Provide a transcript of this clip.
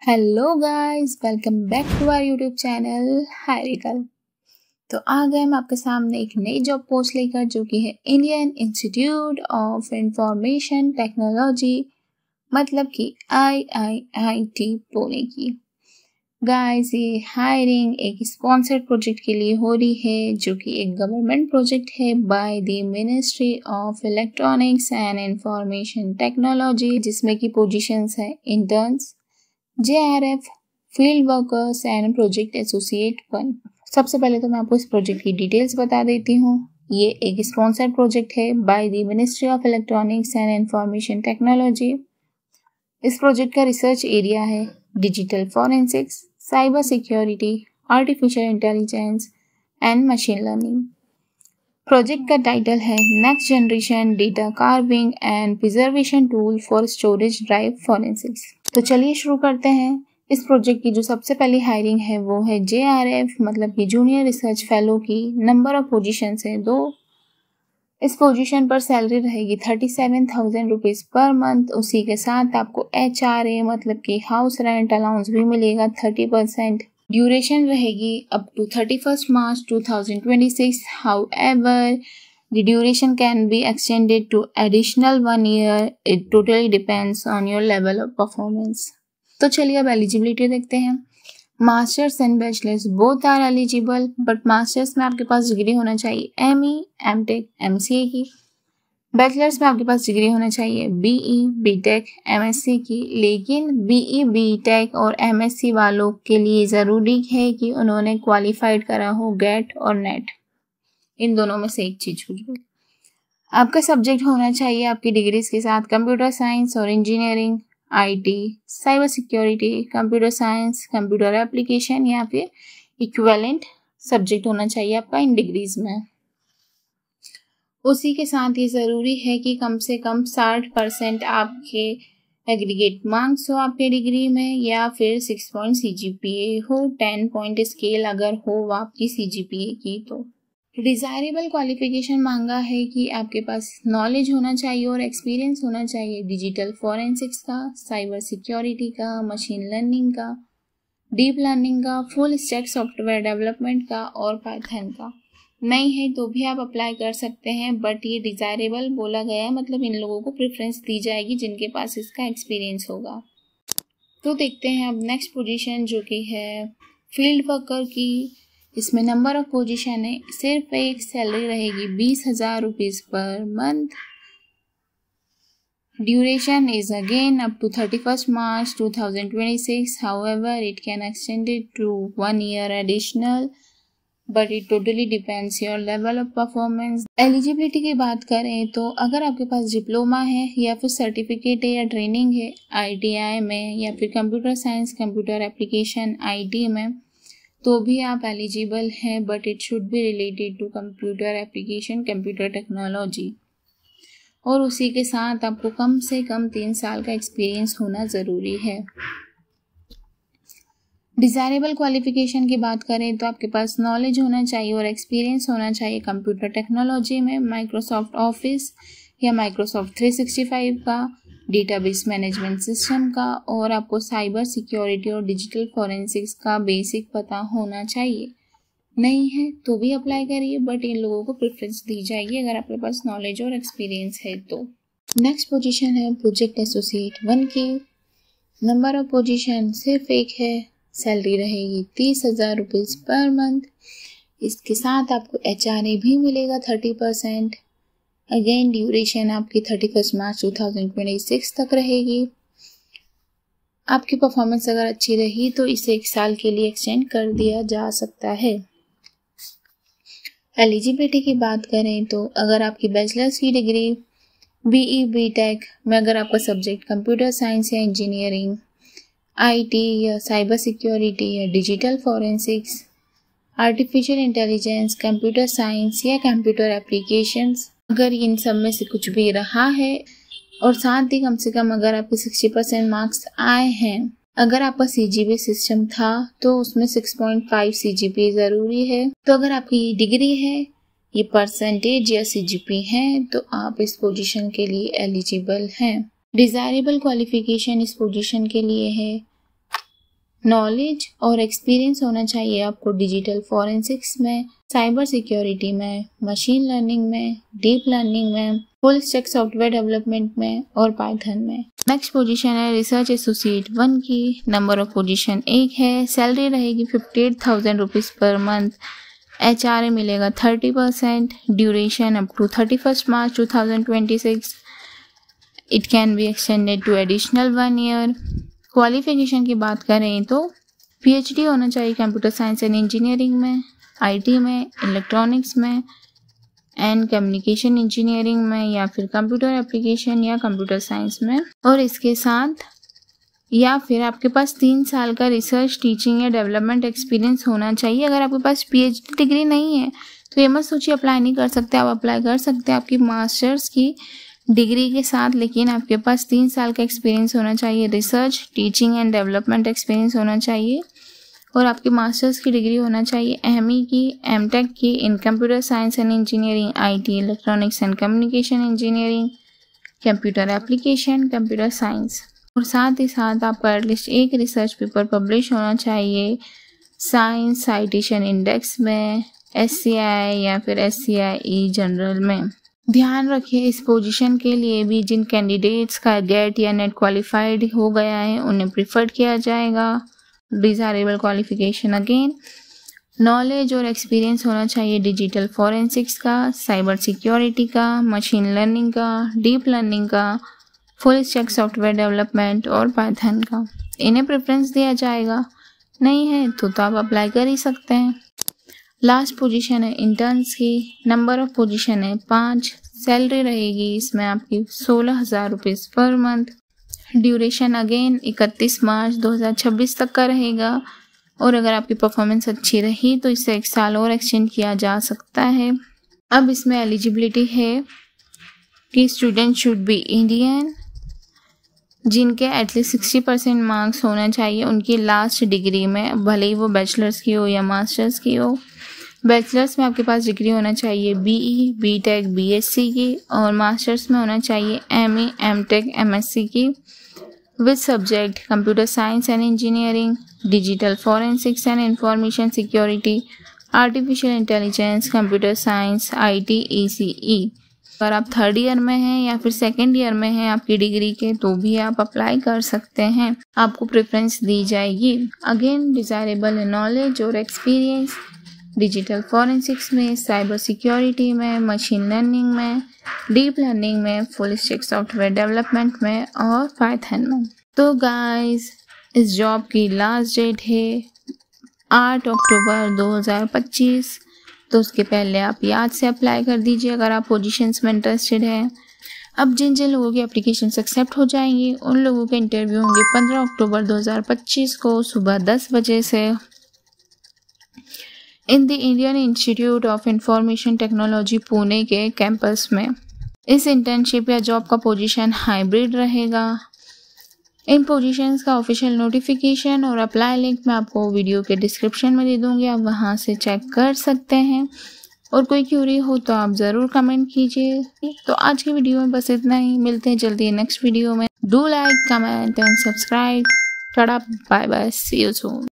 Hello guys, welcome back to our YouTube channel हायरिकल। तो आ गए हम आपके सामने एक नई जॉब पोस्ट लेकर, जो कि है Indian institute of information technology, मतलब कि IIIT पुणे की। गाइस, ये हायरिंग एक स्पॉन्सर्ड प्रोजेक्ट के लिए हो रही है, जो कि एक गवर्नमेंट प्रोजेक्ट है by the ministry of electronics and information technology, जिसमें की पोजीशंस है interns, JRF, field workers and project associate 1। सबसे पहले तो मैं आपको इस प्रोजेक्ट की डिटेल्स बता देती हूँ। ये एक स्पॉन्सर्ड प्रोजेक्ट है by the ministry of electronics and information technology. इस प्रोजेक्ट का रिसर्च एरिया है digital forensics, cyber security, artificial intelligence and machine learning. Project का टाइटल है next generation data carving and preservation tool for storage drive forensics. तो चलिए शुरू करते हैं। इस प्रोजेक्ट की जो सबसे पहली हायरिंग है वो है JRF, मतलब कि जूनियर रिसर्च फेलो की। नंबर ऑफ पोजीशन है 2। इस पोजीशन पर सैलरी रहेगी 37,000 रुपीज़ पर मंथ। उसी के साथ आपको HRA, मतलब कि हाउस रेंट अलाउंस भी मिलेगा 30%। ड्यूरेशन रहेगी up to 31st March 2026. However, the duration can be extended to additional 1 year. It totally depends on your level of performance. तो चलिए अब एलिजिबिलिटी देखते हैं। Masters and bachelors both are eligible, but masters में आपके पास degree होना चाहिए ME, MTech, MCA की। बैचलर्स में आपके पास डिग्री होना चाहिए BE, BTech, MSc की। लेकिन BE, BTech और MSc वालों के लिए ज़रूरी है कि उन्होंने क्वालिफाइड करा हो GAT और NET, इन दोनों में से एक चीज़ होगी। आपका सब्जेक्ट होना चाहिए आपकी डिग्रीज के साथ कंप्यूटर साइंस और engineering, IT, cyber security, computer science, computer application या फिर इक्विवेलेंट सब्जेक्ट होना चाहिए आपका इन डिग्रीज में। उसी के साथ ये ज़रूरी है कि कम से कम 60% आपके एग्रीगेट मार्क्स हो आपके डिग्री में, या फिर 6 पॉइंट CGPA हो, 10 पॉइंट स्केल अगर हो आपकी CGPA की। तो डिज़ायरेबल क्वालिफिकेशन मांगा है कि आपके पास नॉलेज होना चाहिए और एक्सपीरियंस होना चाहिए डिजिटल फॉरेंसिक्स का, साइबर सिक्योरिटी का, मशीन लर्निंग का, डीप लर्निंग का, फुल स्टैक सॉफ्टवेयर डेवलपमेंट का और पाइथन का। नहीं है तो भी आप अप्लाई कर सकते हैं, बट ये डिज़ायरेबल बोला गया है, मतलब इन लोगों को प्रेफरेंस दी जाएगी जिनके पास इसका एक्सपीरियंस होगा। तो देखते हैं अब नेक्स्ट पोजीशन, जो कि है फील्ड वर्कर की। इसमें नंबर ऑफ पोजीशन है, सिर्फ एक सैलरी रहेगी 20,000 rupees per month. Duration is again up to 31st March 2026. However, it can extend it to 1 year additional, but it totally depends your level of performance. Eligibility की बात करें तो अगर आपके पास डिप्लोमा है या फिर सर्टिफिकेट है या ट्रेनिंग है ITI में या फिर computer science, computer application IT में, तो भी आप एलिजिबल हैं, but it should be related to computer application, computer technology. और उसी के साथ आपको कम से कम 3 साल का एक्सपीरियंस होना ज़रूरी है। डिज़ायरेबल क्वालिफिकेशन की बात करें तो आपके पास नॉलेज होना चाहिए और एक्सपीरियंस होना चाहिए कंप्यूटर टेक्नोलॉजी में, माइक्रोसॉफ्ट ऑफिस या माइक्रोसॉफ्ट 365 का, डेटाबेस मैनेजमेंट सिस्टम का, और आपको साइबर सिक्योरिटी और डिजिटल फॉरेंसिक्स का बेसिक पता होना चाहिए। नहीं है तो भी अप्लाई करिए, बट इन लोगों को प्रेफरेंस दी जाएगी अगर आपके पास नॉलेज और एक्सपीरियंस है तो। नेक्स्ट पोजीशन है प्रोजेक्ट एसोसिएट 1 की। नंबर ऑफ पोजीशन सिर्फ एक है, सैलरी रहेगी 30,000 रुपीज़ पर मंथ। इसके साथ आपको HRA भी मिलेगा 30%। अगेन ड्यूरेशन आपकी 31st March 2026 तक रहेगी। आपकी परफॉर्मेंस अगर अच्छी रही तो इसे 1 साल के लिए एक्सटेंड कर दिया जा सकता है। एलिजिबिलिटी की बात करें तो अगर आपकी बैचलर्स की डिग्री BE, BTech में अगर आपका सब्जेक्ट कंप्यूटर साइंस या इंजीनियरिंग, IT या साइबर सिक्योरिटी या digital forensics, artificial intelligence, computer science या कंप्यूटर एप्लीकेशंस, अगर इन सब में से कुछ भी रहा है, और साथ ही कम से कम अगर आपके 60% मार्क्स आए हैं, अगर आपका CGPA सिस्टम था तो उसमें 6.5 CGPA ज़रूरी है। तो अगर आपकी डिग्री है, ये परसेंटेज या CGPA है, तो आप इस पोजीशन के लिए एलिजिबल हैं। डिज़ायरेबल क्वालिफिकेशन इस पोजीशन के लिए है नॉलेज और एक्सपीरियंस होना चाहिए आपको डिजिटल फॉरेंसिक्स में, साइबर सिक्योरिटी में, मशीन लर्निंग में, डीप लर्निंग में, फुल स्टैक सॉफ्टवेयर डेवलपमेंट में और पाइथन में। नेक्स्ट पोजीशन है रिसर्च एसोसिएट 1 की। नंबर ऑफ पोजीशन 1 है। सैलरी रहेगी 58,000 रुपीज पर मंथ। HRA मिलेगा 30%। Duration up to 31 March 2026। It can be extended to additional 1 year. Qualification की बात करें तो PhD होना चाहिए कंप्यूटर साइंस एंड इंजीनियरिंग में, IT में, इलेक्ट्रॉनिक्स में एंड कम्युनिकेशन इंजीनियरिंग में, या फिर कंप्यूटर एप्लीकेशन या कंप्यूटर साइंस में। और इसके साथ या फिर आपके पास 3 साल का रिसर्च, टीचिंग या डेवलपमेंट एक्सपीरियंस होना चाहिए। अगर आपके पास PhD डिग्री नहीं है तो ये मत सोचिए अप्लाई नहीं कर सकते, आप अप्लाई कर सकते हैं आपकी मास्टर्स की डिग्री के साथ, लेकिन आपके पास 3 साल का एक्सपीरियंस होना चाहिए, research, teaching and development experience होना चाहिए और आपकी मास्टर्स की डिग्री होना चाहिए ME की, MTech की इन computer science and engineering, IT, electronics and communication engineering, computer application, computer science. और साथ ही साथ आपका एटलीस्ट एक रिसर्च पेपर पब्लिश होना चाहिए साइंस साइटेशन इंडेक्स में, SCI या फिर SCIE जनरल में। ध्यान रखिए इस पोजीशन के लिए भी जिन कैंडिडेट्स का गेट या नेट क्वालिफाइड हो गया है उन्हें प्रिफर्ड किया जाएगा। डिजायरेबल क्वालिफिकेशन अगेन नॉलेज और एक्सपीरियंस होना चाहिए डिजिटल फॉरेंसिक्स का, साइबर सिक्योरिटी का, मशीन लर्निंग का, डीप लर्निंग का, फुल स्टैक सॉफ्टवेयर डेवलपमेंट और पाइथन का। इन्हें प्रेफरेंस दिया जाएगा, नहीं है तो आप अप्लाई कर ही सकते हैं। लास्ट पोजीशन है इंटर्न्स की। नंबर ऑफ पोजीशन है 5। सैलरी रहेगी इसमें आपकी 16,000 rupees per month. Duration again 31 March 2026 तक का रहेगा और अगर आपकी परफॉर्मेंस अच्छी रही तो इसे 1 साल और एक्सटेंड किया जा सकता है। अब इसमें एलिजिबिलिटी है कि स्टूडेंट शुड बी इंडियन, जिनके एटलीस्ट 60% मार्क्स होना चाहिए उनकी लास्ट डिग्री में, भले ही वो बैचलर्स की हो या मास्टर्स की हो। बैचलर्स में आपके पास डिग्री होना चाहिए BE, BTech, BSc की और मास्टर्स में होना चाहिए ME, MTech, MSc की with subject computer science and engineering, digital forensics and information security, artificial intelligence, computer science, IT, ECE। अगर आप 3rd ईयर में हैं या फिर 2nd ईयर में हैं आपकी डिग्री के तो भी आप अप्लाई कर सकते हैं, आपको प्रेफरेंस दी जाएगी। अगेन डिजायरेबल नॉलेज और एक्सपीरियंस डिजिटल फॉरेंसिक्स में, साइबर सिक्योरिटी में, मशीन लर्निंग में, डीप लर्निंग में, फुल स्टैक सॉफ्टवेयर डेवलपमेंट में और पाइथन में। तो गाइस इस जॉब की लास्ट डेट है 8 अक्टूबर 2025, तो उसके पहले आप याद से अप्लाई कर दीजिए अगर आप पोजीशंस में इंटरेस्टेड हैं। अब जिन जिन लोगों की एप्लीकेशंस एक्सेप्ट हो जाएंगी उन लोगों के इंटरव्यू होंगे 15 अक्टूबर 2025 को सुबह 10 बजे से in the Indian institute of information technology Pune के कैंपस में। इस इंटर्नशिप या जॉब का पोजीशन हाइब्रिड रहेगा। इन पोजीशंस का ऑफिशियल नोटिफिकेशन और अप्लाई लिंक मैं आपको वीडियो के डिस्क्रिप्शन में दे दूंगी, आप वहां से चेक कर सकते हैं। और कोई क्यूरी हो तो आप ज़रूर कमेंट कीजिए। तो आज की वीडियो में बस इतना ही, मिलते हैं जल्दी नेक्स्ट वीडियो में। Do like, comment and subscribe. Tata, bye bye, see you soon.